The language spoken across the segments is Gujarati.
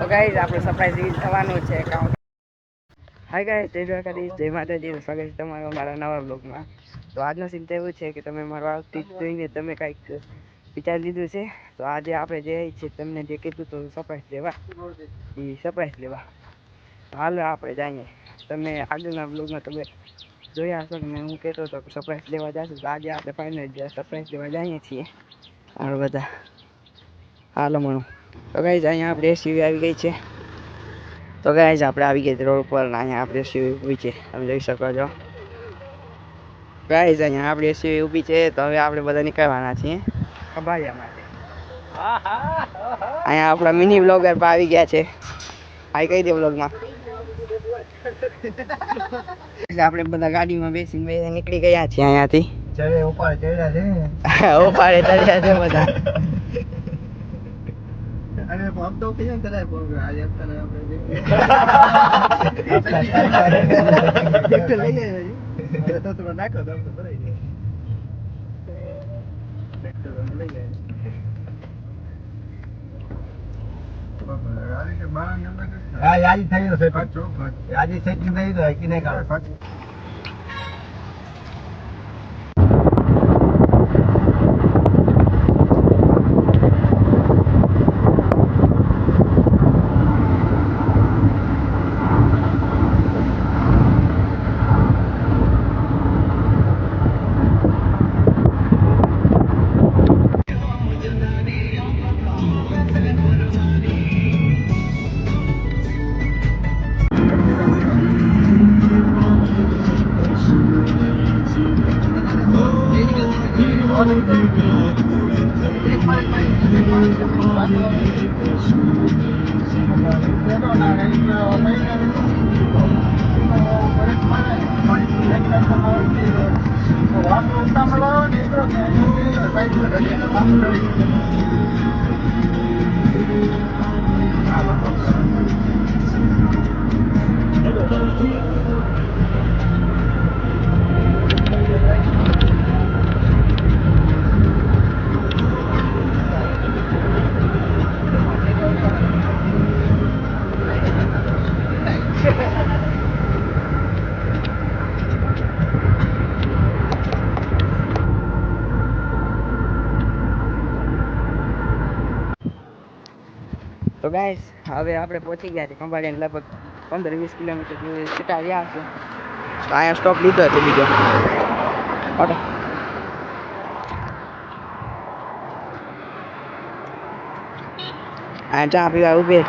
તો ગાઈઝ આપણે સરપ્રાઈઝ રીલ થવાનું છે કાઉન્ટ. હાય ગાઈઝ, જય દ્વારકાધીશ, જય માતાજી, સ્વાગત છે તમારું મારા નવા બ્લોગમાં. તો આજનો સીન તો એવું છે કે તમે મારો આઉટફિટ જોઈને તમે કાંઈક વિચારી લીધું છે. તો આજે આપણે જે છે તમને જે કીધું તો સરપ્રાઈઝ લેવા, એ સરપ્રાઈઝ લેવા હાલ આપણે જઈએ. તમે આગળના બ્લોગમાં તમે જોયા હશો કે હું કહેતો હતો કે સરપ્રાઈઝ લેવા જશું. તો આજે આપણે ફાઇનલ સરપ્રાઈઝ લેવા જઈએ છીએ આપણે બધા. હાલો મણું. તો ગાઈઝ અહીંયા આપણે એસયુવી આવી ગઈ છે. તો ગાઈઝ આપણે આવી ગયા રોડ પર. અહીંયા આપણે એસયુવી ઊભી છે, તમે જોઈ શકો છો. ગાઈઝ અહીંયા આપણે એસયુવી ઊભી છે. તો હવે આપણે બધા નીકળવાના છીએ ખંભાળિયા માટે. અહીંયા આપણા મિની બ્લોગર પર આવી ગયા છે. હાઈ કહી દે બ્લોગમાં. આપણે બધા ગાડીમાં બેસીને નીકળી ગયા છીએ અહીંયાથી. ઉપાડે ચડ્યા છે બધા. અને આમ તો કેમ કરાય બોલ આજે તને આપણે ટ્રેક્ટર લઈ જાય તો તમે નાખો તો ભરાઈ જાય. ટ્રેક્ટર લઈ જાય હા યાદી થઈ ગયો છે. યાદી સેટિંગ થઈ ગયો કે નહીં કાઢો. તો ગાઈસ હવે આપણે પહોંચી ગયા છીએ ખંભાળિયાને. લગભગ 15-20 કિલોમીટર જેવું છૂટા રહ્યા છે. તો અહીંયા સ્ટોપ લીધો હતો બીજો ઓટો. અહીંયા ચા પીવા ઊભી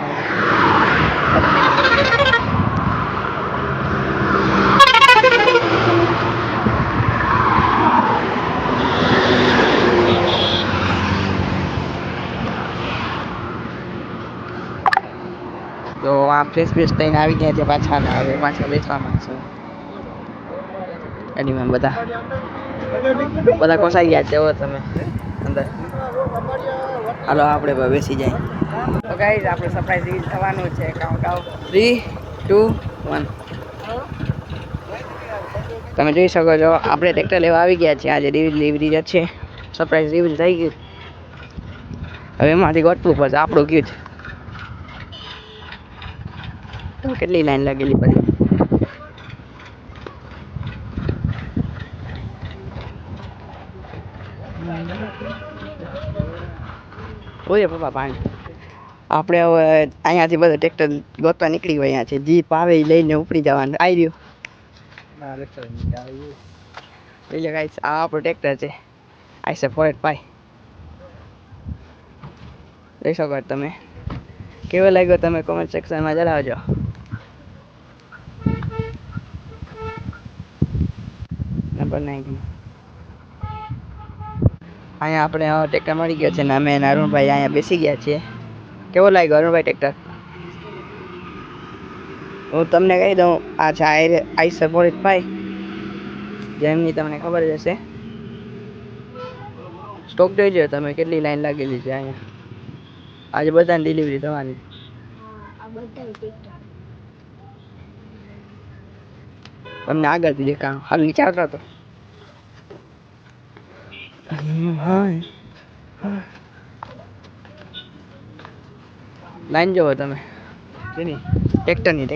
તો આ ફ્રેશ થઈને આવી ગયા છે પાછા. હવે પાછા બેસવામાં છે ગાડીમાં. બધા કોસાઈ ગયા છે. તમે અંદર હાલો આપણે બેસી જાય. તો ગાઈઝ આપણે સરપ્રાઈઝ રીલ થવાનું છે કાઉન્ટ આઉટ 3, 2, 1. તમે જોઈ શકો છો આપણે ટ્રેક્ટર લેવા આવી ગયા છીએ. આજે ડિલિવરી જ છે. સરપ્રાઈઝ રિવીલ થઈ ગયું. હવે એમાંથી ગોતવું પડશે આપણું ગયું છે. તો કેટલી લાઈન લાગેલી પડી. ઓય પપ્પા પાણી. આપણે હવે અહીંયાથી બધા ટ્રેક્ટર ગોતવા નીકળી ગયા અહીંયા છે. જીપ આવે એ લઈને ઉપડી જવાનું. આવી રહ્યું એટલે ગાઈસ આ આપણું ટ્રેક્ટર છે. આઈસે 485. જોઈ શકો તમે. કેવો લાગ્યો તમે કોમેન્ટ સેક્શનમાં જણાવજો. નંબર 9 અહીંયા આપણે ટ્રેક્ટર મળી ગયો છે ને અમે અરુણભાઈ અહીંયા બેસી ગયા છીએ. કેવો લાગ્યો અરુણભાઈ ટ્રેક્ટર? હું તમને કહી દઉં આ છે આઈસે 485. જેમની તમને ખબર જ હશે. સ્ટોક જોઈ લો તમે કેટલી લાઈન લાગેલી છે અહીંયા. આજે બધાને ડિલિવરી થવાની. તમને આગળથી દેખાડો. હાલ નીચે આવતા તો લાઈન જોવો તમે. જેની ટ્રેક્ટરની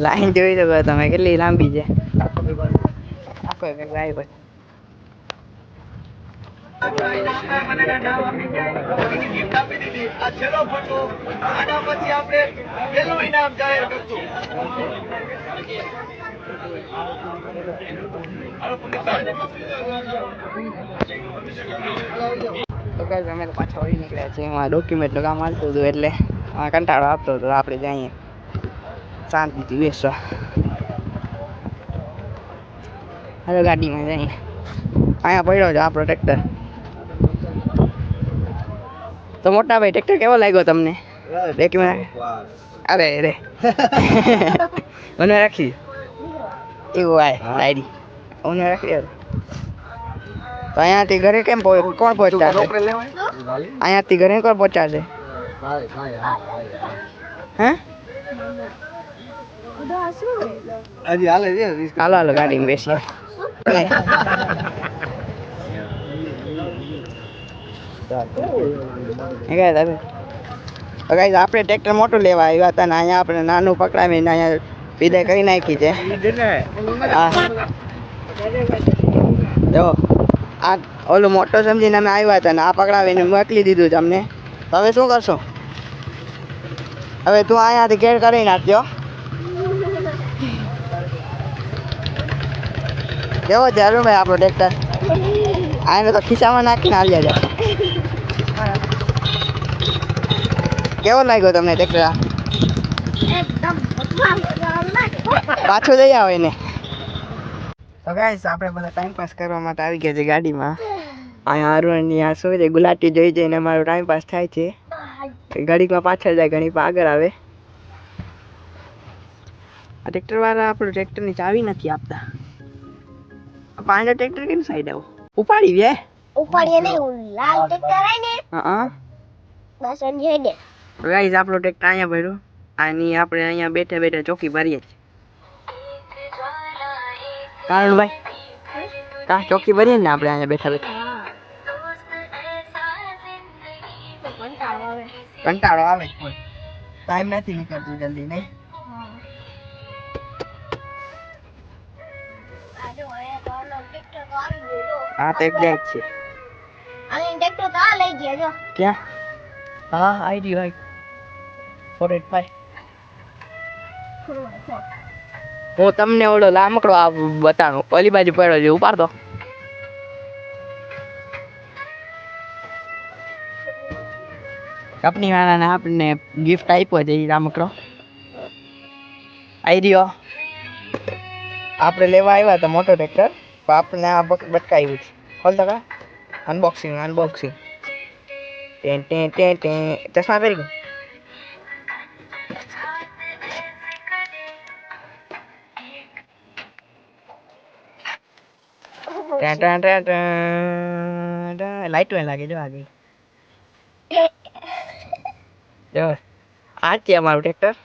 લાઈન જોઈ શકો તમે કેટલી લાંબી છે. આખો એક લાઈન હોય. તો ગાઈસ અમે પાછા વળી નીકળ્યા છીએ. એમાં ડોક્યુમેન્ટનું કામ હાલતું હતું એટલે કંટાળો આપતો હતો. આપણે જઈએ શાંતિથી બેસવા. હાલો ગાડીમાં જઈએ. અહીંયા પડ્યો છે આપણો ટ્રેક્ટર. તો મોટા ભાઈ ટ્રેક્ટર કેવો લાગ્યો તમને? અરે રે મને રાખી એવું આય ડાયરી મને રાખી. તો અહીંયાથી ઘરે કેમ કોણ પહોંચાડે? અહીંયાથી ઘરે કોણ પહોંચાડે? હે હાલો હાલો ગાડીમાં બેસી. આપણે ટ્રેક્ટર મોટું લેવા આવ્યા હતા ને અહીંયા આપણે નાનું પકડાવીને અહીંયા વિદાય કરી નાખી છે. હા જો આ ઓલું મોટો સમજીને અમે આવ્યા હતા ને આ પકડાવીને મોકલી દીધું છે અમને. હવે શું કરશો? હવે તું અહીંયાથી ગેર કરી નાખજો. કેવો છે હાલો ભાઈ આપણો ટ્રેક્ટર? આને તો ખિસ્સામાં નાખીને હાલ્યા જાય. કેવો લાગ્યો તમને ટ્રેક્ટર? પાછું જઈ આવે ને. તો ગાઈસ આપણે બધા ટાઈમ પાસ કરવા માટે આવી ગયા છે ગાડીમાં. અહીંયા અરુણની આ શું છે ગુલાટી જોઈ જઈને અમારો ટાઈમ પાસ થાય છે. ઘડીકમાં પાછળ જાય, ઘડીકમાં આગળ આવે. આ ટ્રેક્ટર વાળા આપણું ટ્રેક્ટરની ચાવી નથી આપતા. પાંડા ટ્રેક્ટર કેમ સાઈડ આવો ઉપાડી દે? ઉપાડીએ નહીં, લાલ ટ્રેક્ટર આય ને. હા બસ અંજે દે. ગાઈસ આપણો ટ્રેક્ટર અહીંયા ભર્યો. આની આપણે અહીંયા બેઠા બેઠા ચોકી ભરીએ છીએ. કારણભાઈ કા ચોકી ભરીએ ને આપણે અહીંયા બેઠા બેઠા. કંટાળો આવે ટાઈમ નથી નીકળતું જલ્દી નહીં. હા તો એક જાય છે. અને ટ્રેક્ટર તો આ લઈ ગયા જો. ક્યાં? હા આઈ રહ્યો 485. હું તમને ઓલો લામકડો આ બતાવું ઓલી બાજુ પડ્યો છે ઉપાડ દો. કંપની વાળાને આપણને ગિફ્ટ આપ્યો છે એ રામકડો આવી રહ્યો. આપણે લેવા આવ્યા હતા મોટો ટ્રેક્ટર પણ આપણે આ બટકાવ્યું છે. ખોલ તો કા અનબોક્સિંગ ચશ્મા પહેરી ગયો. લાઈટ માં લાગે જો આગળ જો આ છે અમારું ટ્રેક્ટર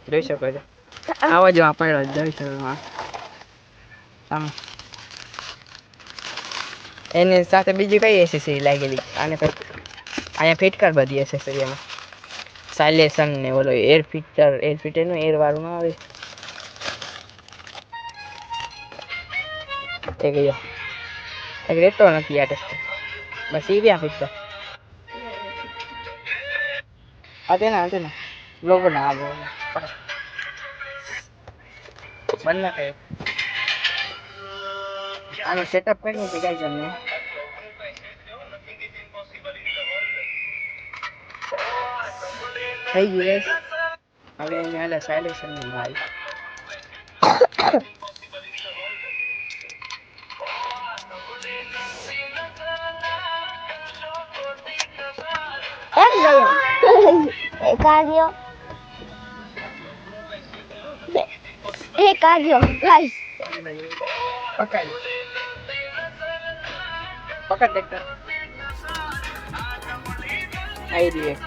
જોઈ શકો છો. આવો જો આ પડ્યો જોઈ શકો આમ. એની સાથે બીજી કઈ એસેસરી લાગેલી? આને અહીંયા ફિટ કર બધી એસેસરી એમાં સાયલેશન ને ઓલો એર ફિટર નું એર વાળું ના આવે એ ગયો. એક રેતો નથી આ ટેસ્ટ બસ એ બી ફિટ કર. આતે ના લોગો ના આવે બંને કઈ આનું સેટઅપ કરીને ગાઈ જમને થઈ ગયું. હવે અહીંયા સાયલેશન નું ભાઈ કાર્યો ગાઈસ પકડ ટ્રેક્ટર આવી રહી.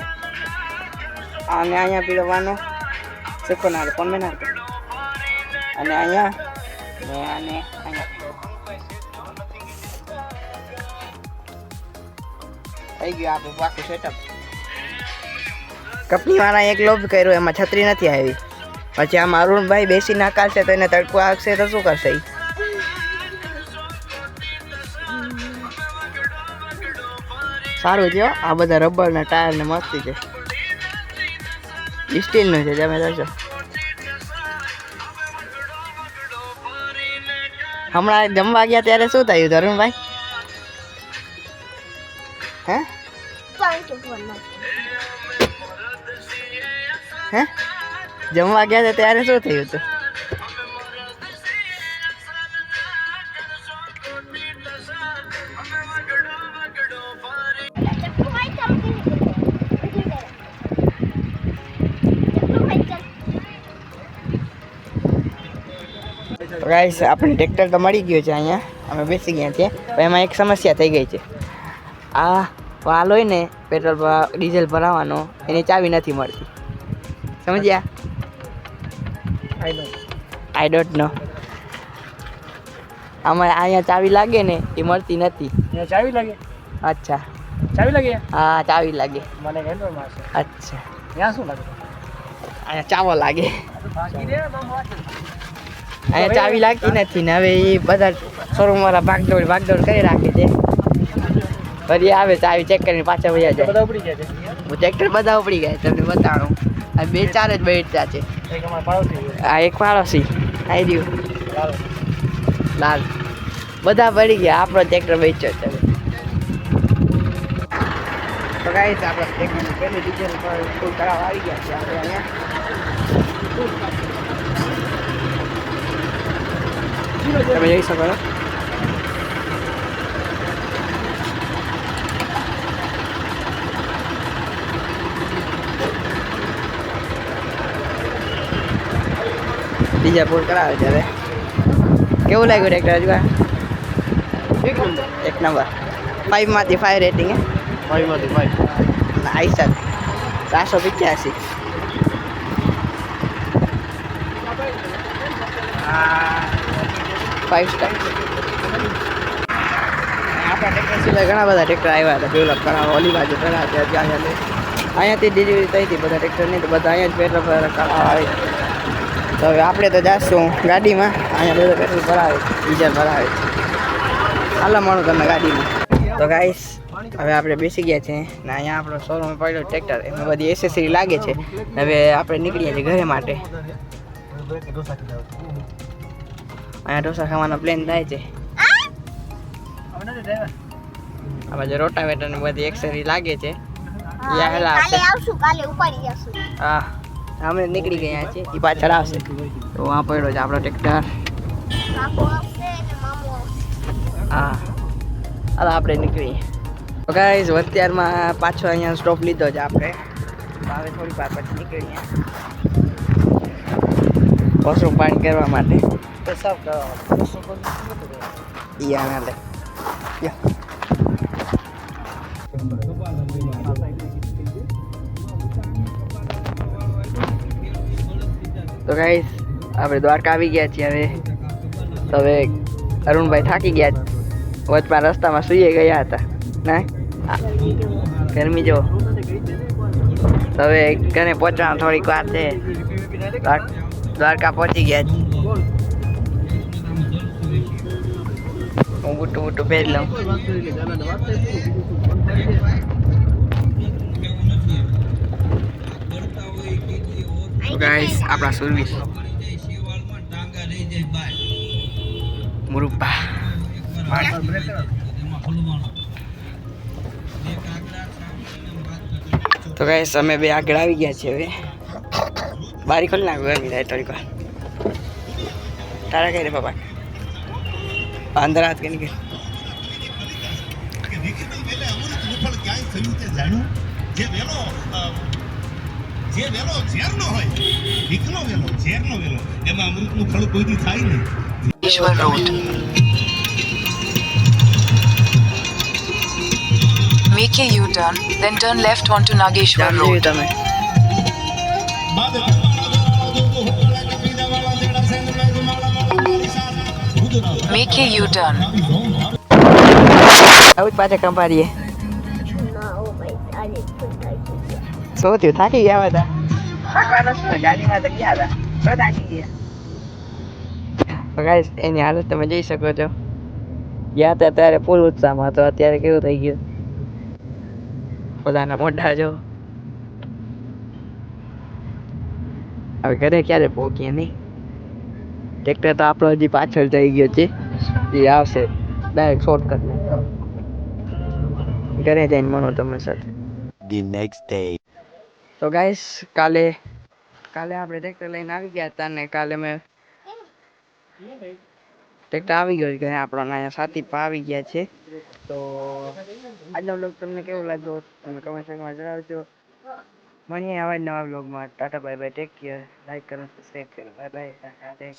અને અહીંયા પીડવાનો શીખો ના ફોન મેં ના અને અહીંયા ને અને અહીંયા થઈ ગયું આપણું પાકું સેટઅપ. કંપનીવાળા એક લોભ કર્યો, એમાં છત્રી નથી આવી. પછી આમાં અરુણભાઈ બેસી નાખાશે તો એને તડકો આવશે તો શું કરશે ઈ? સારું છે આ બધા રબરના ટાયર ને મસ્તી છે. સ્ટીલનું છે તમે જોશો. હમણાં જમવા ગયા ત્યારે શું થયું અરુણભાઈ? હે હે જમવા ગયા હતા ત્યારે શું થયું હતું? ગાઈસ આપણે ટ્રેક્ટર તો મળી ગયું છે અહીંયા, અમે બેસી ગયા છીએ. એમાં એક સમસ્યા થઈ ગઈ છે. આ વાલ હોય ને પેટ્રોલ ડીઝલ ભરાવાનો, એની ચાવી નથી મળતી. સમજ્યા? I don't know. આમાં અહીંયા ચાવી લાગે ને એ મળતી નથી. ચાવી લાગે? અચ્છા ચાવી લાગે? હા ચાવી લાગે. મને હેન્ડલ મારશે. અચ્છા ત્યાં શું લાગે? અહીંયા ચાવો લાગે. અહીંયા ચાવી લાગતી નથી ને હવે એ બધા શોરૂમવાળા ભાગદોડ કરી રાખે છે. ફરી આવે ચાવી ચેક કરીને પાછા વયા જાય. બધા ઉપડી ગયા છે. ટ્રેક્ટર બધા ઉપડી ગયા તમને બતાડું. આ 2-4 જ બેઠા છે. આ એક પાડોશી આવી રહ્યું લાલ. બધા પડી ગયા, આપણો ટ્રેક્ટર બેચ્યો છે. તો ગાઈસ આપણે ટ્રેક્ટરનું પહેલું ડીઝલ ફૂલ કરાવવા આવી ગયા છે આપણે અહીંયા. તમે જોઈ શકો છો. બીજા ફૂલ કરાવે છે હવે. કેવું લાગ્યું ટ્રેક્ટર હજુ? એક નંબર. 5 માંથી 5 રેટિંગ હે? 5 માંથી 5. Nice sir. 485. 5 સ્ટાર. આપણા ટ્રેક્ટર સિવાય ઘણા બધા ટ્રેક્ટર આવ્યા હતા ડેવલપ કરાવવા. ઓલી બાજુ કરાવે ત્યાં અહીંયાથી ડિલિવરી થઈ હતી બધા ટ્રેક્ટરની, તો બધા અહીંયા જ પેટ્રોલ કરાવવા આવે. તો હવે આપણે તો જાશું ગાડીમાં. અહીંયા બધું પેટ્રોલ ભરાવે, ડીઝલ ભરાવે. હાલો માણું તમે ગાડીમાં. તો ગાઈસ હવે આપણે બેસી ગયા છે ને અહીંયા આપણો શોરૂમ પડ્યો ટ્રેક્ટર, એમાં બધી એસેસરી લાગે છે. હવે આપણે નીકળીએ છીએ ઘરે માટે. અહીંયા ઢોસા ખાવાનો પ્લાન થાય છે. આ બાજુ રોટાવેટર ને બધી એક્સેસરી લાગે છે. હા અમે નીકળી ગયા છીએ, એ પાછળ આવશે. તો આ પડ્યો છે આપણો ટ્રેક્ટર. હા હાલ આપણે નીકળીએ. તો ગાઈસ અત્યારમાં પાછો અહીંયા સ્ટોપ લીધો છે આપણે. હવે થોડી વાર પછી નીકળીએ વોશરૂમ પાણી કરવા માટે. પેશાબ કરવા લે. તો ગાઈસ આપણે દ્વારકા આવી ગયા છીએ હવે. તો હવે અરુણભાઈ થાકી ગયા, વચમાં રસ્તામાં સૂઈ ગયા હતા ના ગરમી જો. તો હવે ઘરે પહોંચવાનું થોડીક વાર છે. દ્વારકા પહોંચી ગયા. હું બુટું પહેરી લઉં. ગાઈસ આપણા સર્વિસ મુરુબ્બા. તો ગાઈસ અમે બે આગળ આવી ગયા છીએ. હવે બારી ખોલી નાખો, ગરમી થાય થોડીક વાર. તારા કઈ રે બાબા અંદર હાથ કે નીકળ. જે વેલો ઝેરનો હોય, દીકરો વેલો ઝેરનો વેલો, એમાં અમૃતનું ફળ કોઈથી થાય નહીં. ઈશ્વર road. Make a U-turn, then turn left onto Nageshwar Road. તમે Make a U-turn. આવું જ પાછા કંપારીએ. શું થયું થાકી ગયા હતા થાકવાનું શું ગાડીમાં તો ગયા હતા તો થાકી ગયા તો ગાઈસ એની હાલત તમે જોઈ શકો છો ગયા હતા ત્યારે ફૂલ ઉત્સાહમાં હતો અત્યારે કેવું થઈ ગયું બધાના મોઢા જો હવે ઘરે ક્યારે પહોંચીએ નહીં ટ્રેક્ટર તો આપણો હજી પાછળ થઈ ગયો છે એ આવશે ડાયરેક્ટ શોર્ટકટ ઘરે જઈને મળો તમે સાથે The next day. તો ગાઈસ કાલે આપણે ટ્રેક્ટર લઈને આવી ગયા હતા ને કાલે મેં ટ્રેક્ટર આવી ગયું ઘરે આપણો અહીંયા સાથી પા આવી ગયા છે તો આજનો બ્લોગ તમને કેવો લાગ્યો તમે કમેન્ટ સેક્શનમાં જણાવજો મળીએ આવા જ નવા બ્લોગમાં Tata bye bye take care like કરો સબસ્ક્રાઈબ કરો બાય બાય ટાટા ટેક